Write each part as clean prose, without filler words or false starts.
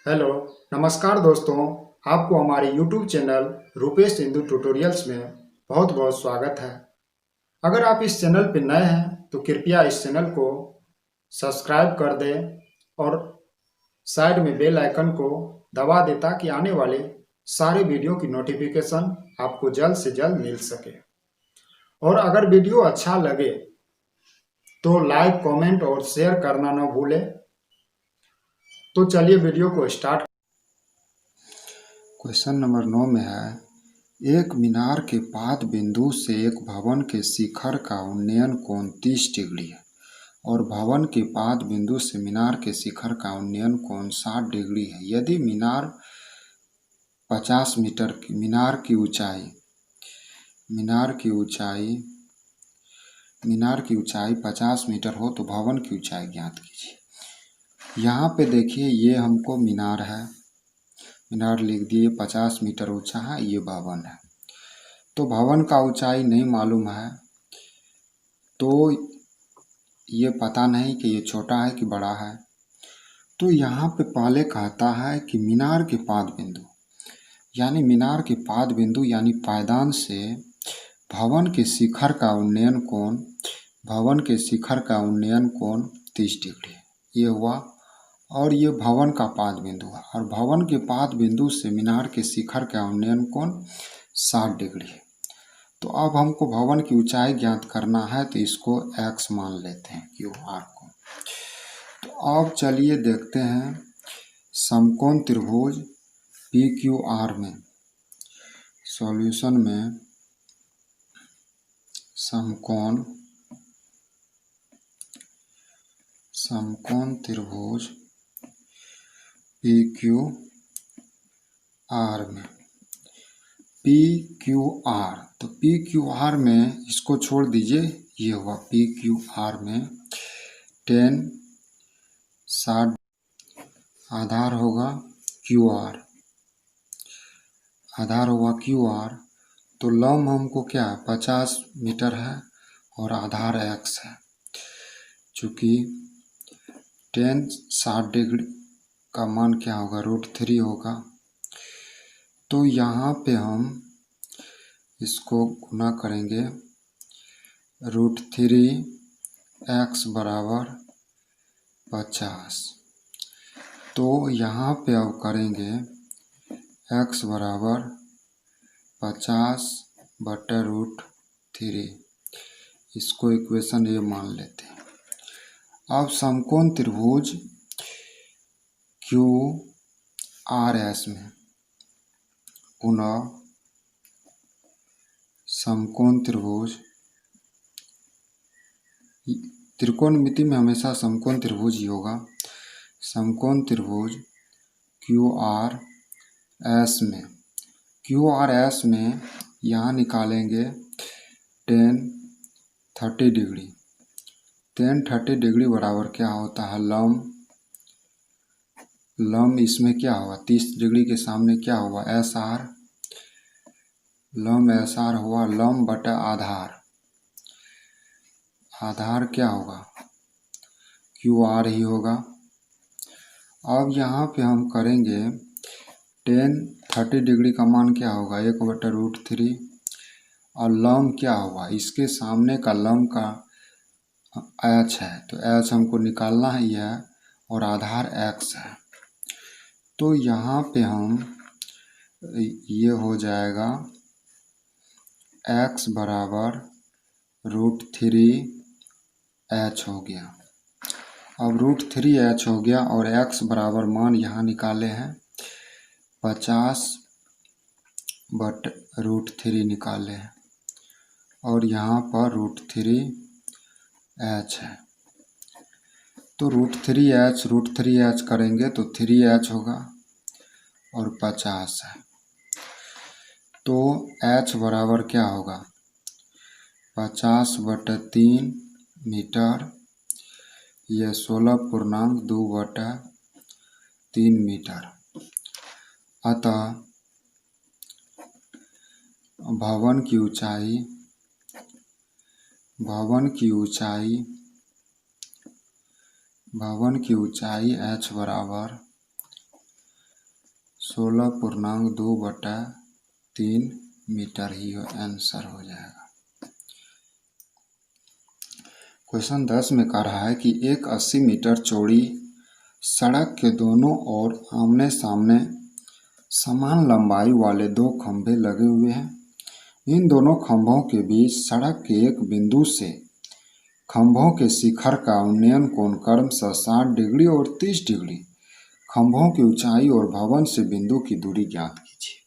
Hello, नमस्कार दोस्तों। आपको हमारे YouTube channel Rupesh Hindu tutorials में बहुत बहुत स्वागत है। अगर आप इस चैनल पर नए हैं तो कृपया इस चैनल को सब्सक्राइब कर दें और साइड में बेल आइकन को दबा दें ताकि आने वाले सारे वीडियो की नोटिफिकेशन आपको जल्द से जल्द मिल सके। और अगर वीडियो अच्छा लगे तो लाइक, कमेंट और शेयर करना न भूलें। तो चलिए वीडियो को स्टार्ट। क्वेश्चन नंबर 9 में है, एक मीनार के पाद बिंदु से एक भवन के शिखर का उन्नयन कोण 30 डिग्री है और भवन के पाद बिंदु से मीनार के शिखर का उन्नयन कोण 60 डिग्री है। यदि मीनार 50 मीटर की मीनार की ऊंचाई 50 मीटर हो तो भवन की ऊंचाई ज्ञात कीजिए। यहाँ पे देखिए, ये हमको मीनार है, मीनार लिख दिए, 50 मीटर ऊंचा है, ये भवन है। तो भवन का ऊंचाई नहीं मालूम है, तो ये पता नहीं कि ये छोटा है कि बड़ा है। तो यहाँ पे पहले कहता है कि मीनार के पाद बिंदु यानी पायदान से भवन के शिखर का उन्नयन कोण 30 डिग्री है, ये हुआ। और ये भवन का पाद बिंदु है और भवन के पाद बिंदु से मीनार के शिखर का उन्नयन कोण 60 डिग्री है। तो अब हमको भवन की ऊंचाई ज्ञात करना है, तो इसको x मान लेते हैं, QR को। तो अब चलिए देखते हैं समकोण त्रिभुज PQR में, सॉल्यूशन में समकोण त्रिभुज PQR में PQR, तो PQR में इसको छोड़ दीजिए, ये हुआ PQR में 10 60 आधार होगा QR। तो लंब हमको क्या है, 50 मीटर है और आधार x है। चूँकि 10 60 डिग्री का मान क्या होगा, √3 होगा। तो यहाँ पे हम इसको गुना करेंगे, √3 x बराबर 50। तो यहाँ पे अब करेंगे x बराबर 50/√3, इसको इक्वेशन ये मान लेते हैं। अब समकोण त्रिभुज QRS में पुनः समकोण त्रिभुज, त्रिकोणमिति में हमेशा समकोण त्रिभुज ही होगा। समकोण त्रिभुज QRS में यहाँ निकालेंगे 10 30 डिग्री। 10 30 डिग्री बराबर क्या होता है, लंब इसमें क्या होगा, 30 डिग्री के सामने क्या हुआ, SR, लंब SR हुआ, लंब बटा आधार क्या होगा, QR ही होगा। अब यहाँ पे हम करेंगे 10 30 डिग्री का मान क्या होगा, 1/√3, और लंब क्या होगा, इसके सामने का लंब का h है, तो h हमको निकालना ही है और आधार x है। तो यहाँ पे हम ये हो जाएगा x बराबर √3h हो गया। अब √3h हो गया और x बराबर मान यहाँ निकाले हैं 50/√3 निकाले हैं और यहाँ पर √3h है। तो √3h करेंगे तो 3h होगा और 50 है। तो h बराबर क्या होगा, 50/3 मीटर, यह 16.2/3 मीटर। अतः भवन की ऊंचाई h बराबर 16.2/3 मीटर ही आंसर हो जाएगा। क्वेश्चन 10 में कह रहा है कि एक 80 मीटर चौड़ी सड़क के दोनों ओर आमने सामने समान लंबाई वाले दो खंभे लगे हुए हैं। इन दोनों खंभों के बीच सड़क के एक बिंदु से खंभों के शिखर का उन्नयन कोण क्रमशः 60 डिग्री और 30 डिग्री। खंभों की ऊंचाई और भवन से बिंदु की दूरी ज्ञात कीजिए।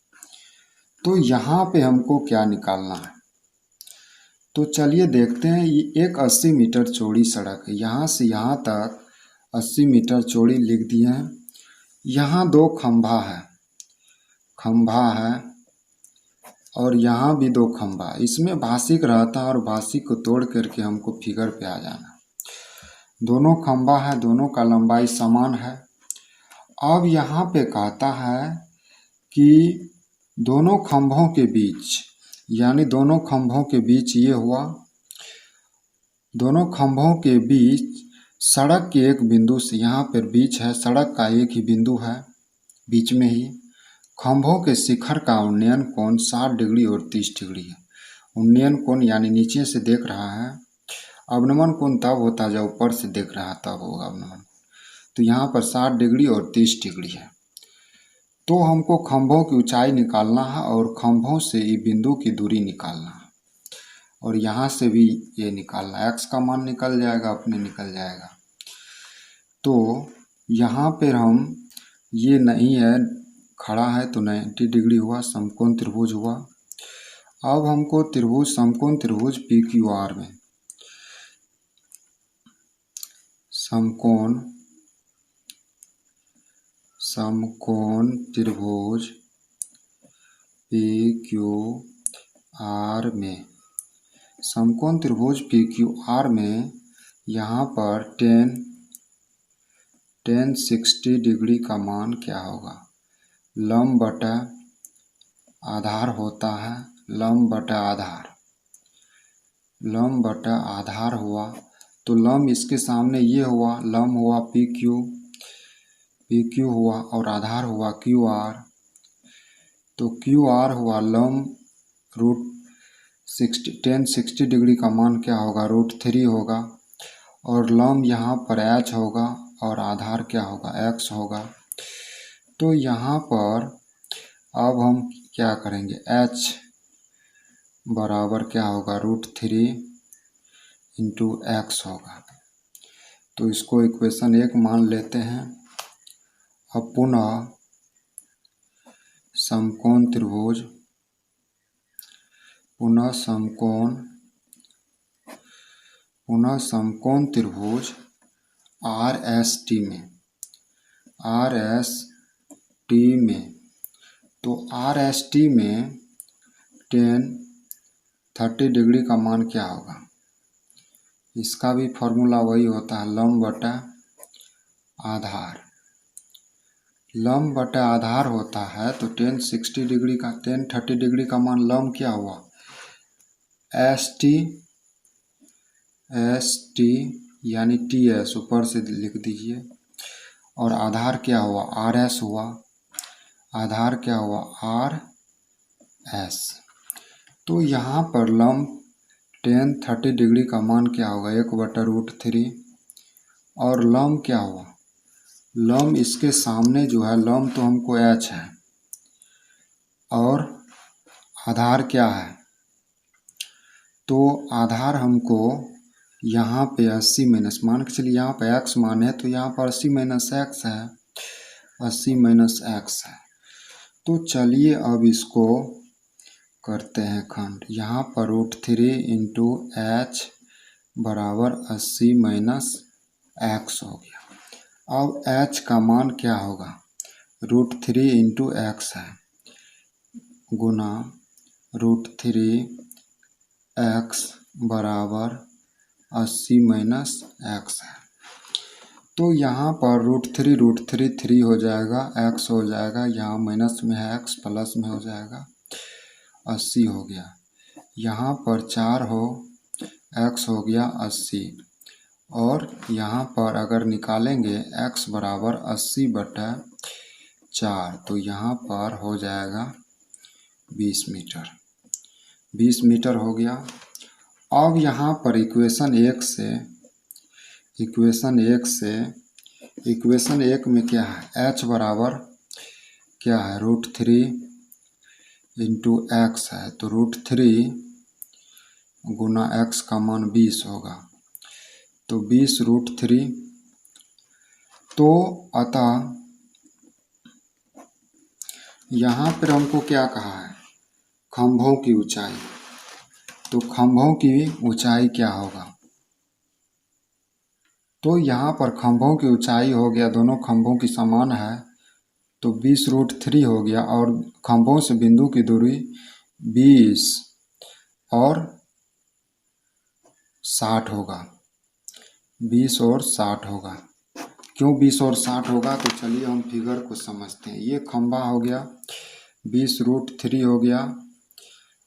तो यहाँ पे हमको क्या निकालना है, तो चलिए देखते हैं। ये एक 80 मीटर चौड़ी सड़क है, यहाँ से यहाँ तक 80 मीटर चौड़ी लिख दिए हैं। यहाँ दो खंभा है और यहाँ भी दो खंभा। इसमें भाषिक रहता है और भाषिक को तोड़ करके हमको फिगर पे आ जाना। दोनों खंभा है, दोनों का लंबाई समान है। अब यहाँ पे कहता है कि दोनों खंभों के बीच, यानी दोनों खंभों के बीच ये हुआ, दोनों खंभों के बीच सड़क के एक बिंदु से, यहाँ पर बीच है, सड़क का एक ही बिंदु है बीच में ही। खंभों के शिखर का उन्नयन कोण 60 डिग्री और 30 डिग्री है। उन्नयन कोण यानी नीचे से देख रहा है, अवनमन कोण तब होता है जब ऊपर से देख रहा है, तब होगा अवनमन। तो यहाँ पर 60 डिग्री और 30 डिग्री है। तो हमको खंभों की ऊंचाई निकालना है और खंभों से ये बिंदु की दूरी निकालना है, और यहाँ से भी ये निकालना है। एक्स का मान निकल जाएगा, अपने निकल जाएगा। तो यहाँ पर हम, ये नहीं है, खड़ा है तो 90 डिग्री हुआ, समकोण त्रिभुज हुआ। अब हमको त्रिभुज, समकोण त्रिभुज PQR में, समकोण त्रिभुज PQR में, समकोण त्रिभुज PQR में यहाँ पर tan 60 डिग्री का मान क्या होगा? लंब बटा आधार होता है, लंब बटा आधार हुआ। तो लंब इसके सामने ये हुआ, लंब हुआ PQ हुआ और आधार हुआ QR। तो QR हुआ लंब tan 60 डिग्री का मान क्या होगा? √3 होगा, और लंब यहाँ पर H होगा और आधार क्या होगा? X होगा। तो यहाँ पर अब हम क्या करेंगे? H बराबर क्या होगा? √3 इंटू X होगा। तो इसको इक्वेशन 1 मान लेते हैं। अब पुनः समकोण त्रिभुज RST में, तो RST में tan 30 डिग्री का मान क्या होगा? इसका भी फॉर्मूला वही होता है, लंब बटा आधार। लंब बटा आधार होता है, तो tan 30 डिग्री का मान लंब क्या हुआ? ST यानी TS ऊपर से लिख दीजिए, और आधार क्या हुआ? RS हुआ, आधार क्या हुआ? RS। तो यहाँ पर लंब tan 30 डिग्री का मान क्या होगा? 1/√3, और लंब क्या हुआ? लंब इसके सामने जो है, लंब तो हमको H है और आधार क्या है? तो आधार हमको यहाँ पे 80 माइनस, मान के चलिए यहाँ पे X मान है, तो यहाँ पर 80 माइनस X है, 80 माइनस X है। तो चलिए अब इसको करते हैं खंड। यहाँ पर √3 इंटू H बराबर 80 माइनस X हो गया। अब H का मान क्या होगा? √3 इंटू X है, गुना √3 X बराबर 80 माइनस X है। तो यहाँ पर √3 3 हो जाएगा, X हो जाएगा, यहाँ माइनस में है X, प्लस में हो जाएगा, 80 हो गया। यहाँ पर 4 हो, X हो गया 80, और यहाँ पर अगर निकालेंगे X बराबर 80/4 4, तो यहाँ पर हो जाएगा 20 मीटर। 20 मीटर हो गया। अब यहाँ पर इक्वेशन एक में क्या है, h बराबर क्या है, √3 इंटू एक्स है, तो √3 गुना x का मान 20 होगा, तो 20 √3। तो अतः यहाँ पर हमको क्या कहा है, खंभों की ऊंचाई। तो खंभों की ऊंचाई क्या होगा, तो यहाँ पर खंभों की ऊंचाई हो गया, दोनों खंभों की समान है, तो 20 √3 हो गया, और खंभों से बिंदु की दूरी 20 और 60 होगा। 20 और 60 होगा। क्यों 20 और 60 होगा, तो चलिए हम फिगर को समझते हैं। ये खंभा हो गया, 20 √3 हो गया,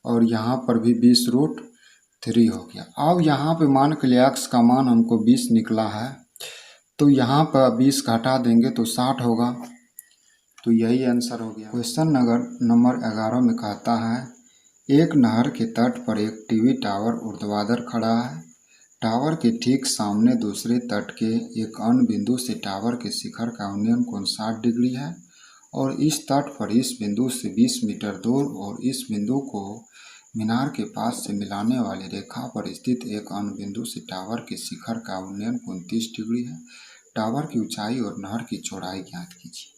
और यहाँ पर भी 20 √3 हो गया। अब यहाँ पे मान के लिए x का मान हमको 20 निकला है, तो यहाँ पर 20 घटा देंगे तो 60 होगा, तो यही आंसर हो गया। क्वेश्चन नंबर 11 में कहता है, एक नहर के तट पर एक टीवी टावर ऊर्ध्वाधर खड़ा है। टावर के ठीक सामने दूसरे तट के एक अन्य बिंदु से टावर के शिखर का उन्नयन कोण 60 डिग्री है, और इस तट पर इस बिंदु से 20 मीटर दूर और इस बिंदु को मीनार के पास से मिलाने वाली रेखा पर स्थित एक अन्य बिंदु से टावर के शिखर का उन्नयन कोण 30 डिग्री है। टावर की ऊंचाई और नहर की चौड़ाई ज्ञात कीजिए।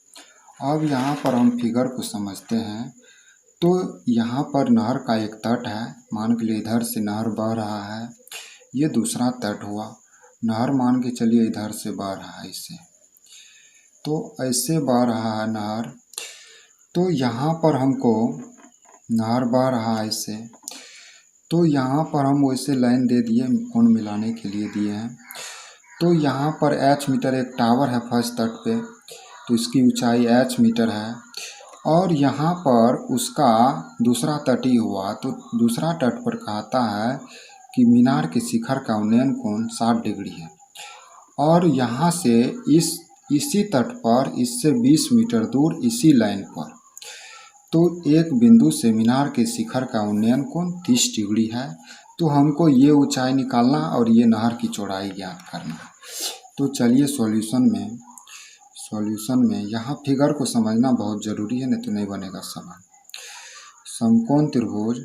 अब यहाँ पर हम फिगर को समझते हैं। तो यहाँ पर नहर का एक तट है, मान के लिए इधर से नहर बह रहा है, ये दूसरा तट हुआ। नहर मान के चलिए इधर से बह रहा है, इससे तो ऐसे बह रहा है नहर। तो यहाँ पर हमको नहर बह रहा है इससे, तो यहाँ पर हम वैसे लाइन दे दिए, कोण मिलाने के लिए दिए हैं। तो यहाँ पर h मीटर एक टावर है फर्स्ट तट पे, तो इसकी ऊंचाई h मीटर है, और यहाँ पर उसका दूसरा तट ही हुआ, तो दूसरा तट पर कहता है कि मीनार के शिखर का उन्नयन कोण 60 डिग्री है, और यहाँ से इसी तट पर इससे 20 मीटर दूर इसी लाइन पर, तो एक बिंदु से मीनार के शिखर का उन्नयन कोण 30 डिग्री है। तो हमको ये ऊंचाई निकालना और ये नहर की चौड़ाई ज्ञात करना है। तो चलिए सॉल्यूशन में यहाँ फिगर को समझना बहुत ज़रूरी है, नहीं तो नहीं बनेगा सवाल। समकोण त्रिभुज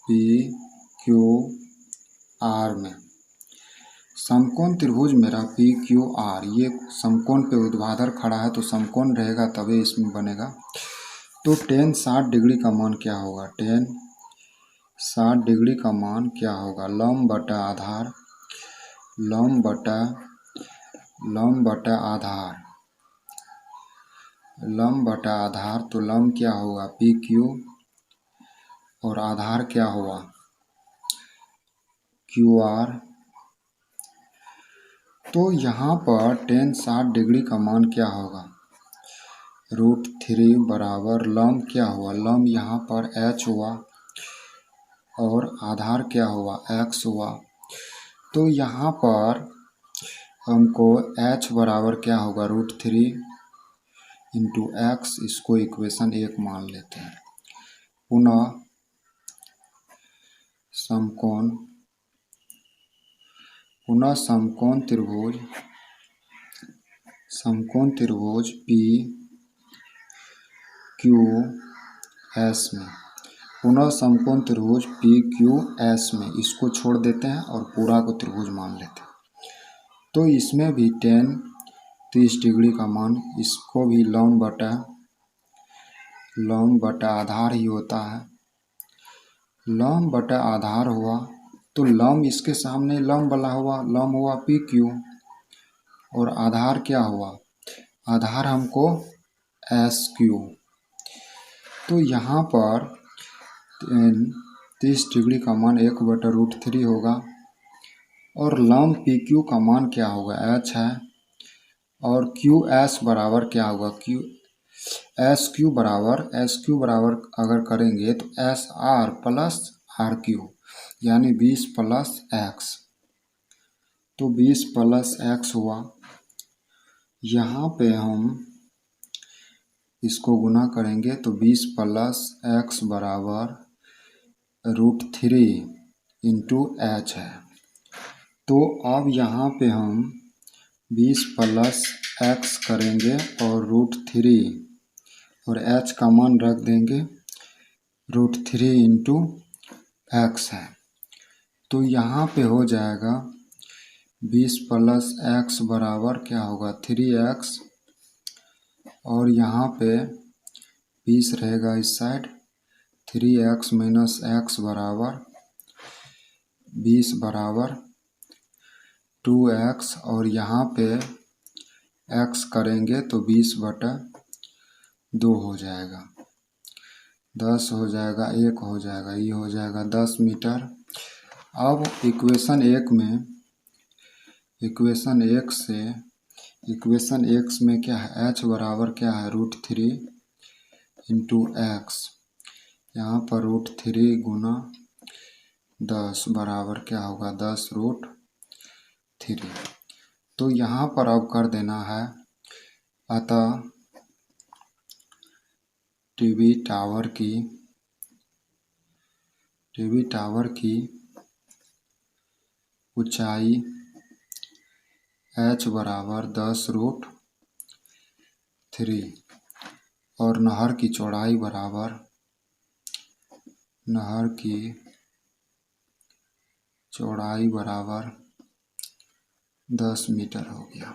PQR में, समकोण त्रिभुज मेरा PQR ये समकोण पे ऊर्ध्वाधर खड़ा है, तो समकोण रहेगा तभी इसमें बनेगा। तो tan 60 डिग्री का मान क्या होगा, tan 60 डिग्री का मान क्या होगा, लंब बटा आधार, लंब बटा आधार, तो लंब क्या होगा PQ, और आधार क्या हुआ QR। तो यहाँ पर tan 60 डिग्री का मान क्या होगा, √3 बराबर लंब क्या हुआ, लंब यहाँ पर h हुआ, और आधार क्या हुआ x हुआ। तो यहाँ पर हमको h बराबर क्या होगा √3 इंटू x, इसको इक्वेशन 1 मान लेते हैं। पुनः समकोण त्रिभुज PQS में, पुनः समकोण त्रिभुज PQS में इसको छोड़ देते हैं और पूरा को त्रिभुज मान लेते हैं। तो इसमें भी tan 30 डिग्री का मान, इसको भी लंब बटा आधार ही होता है, लंब बटा आधार हुआ। तो लंब इसके सामने लंब वाला हुआ, लंब हुआ PQ, और आधार क्या हुआ, आधार हमको SQ। तो यहाँ पर 30 डिग्री का मान 1/√3 होगा, और लंब PQ का मान क्या होगा h है, और QS बराबर क्या होगा SQ बराबर अगर करेंगे तो SR प्लस RQ, यानी 20 प्लस X। तो 20 प्लस एक्स हुआ। यहाँ पे हम इसको गुना करेंगे तो 20 प्लस एक्स बराबर √3 इंटू एच है। तो अब यहाँ पे हम 20 प्लस एक्स करेंगे और √3 और एच का मान रख देंगे, √3 इंटू एक्स है। तो यहाँ पे हो जाएगा 20 प्लस एक्स बराबर क्या होगा 3x, और यहाँ पे 20 रहेगा इस साइड, 3x माइनस एक्स बराबर 20 बराबर 2x, और यहाँ पे x करेंगे तो 20/2 हो जाएगा, 10 हो जाएगा, 1 हो जाएगा, ये हो जाएगा 10 मीटर। अब इक्वेशन 1 में, इक्वेशन 1 में क्या है, h बराबर क्या है √3 इंटू एक्स, यहाँ पर √3 गुना 10 बराबर क्या होगा 10√3। तो यहाँ पर अब कर देना है, अतः टीवी टावर की ऊंचाई h बराबर 10√3 और नहर की चौड़ाई बराबर 10 मीटर हो गया।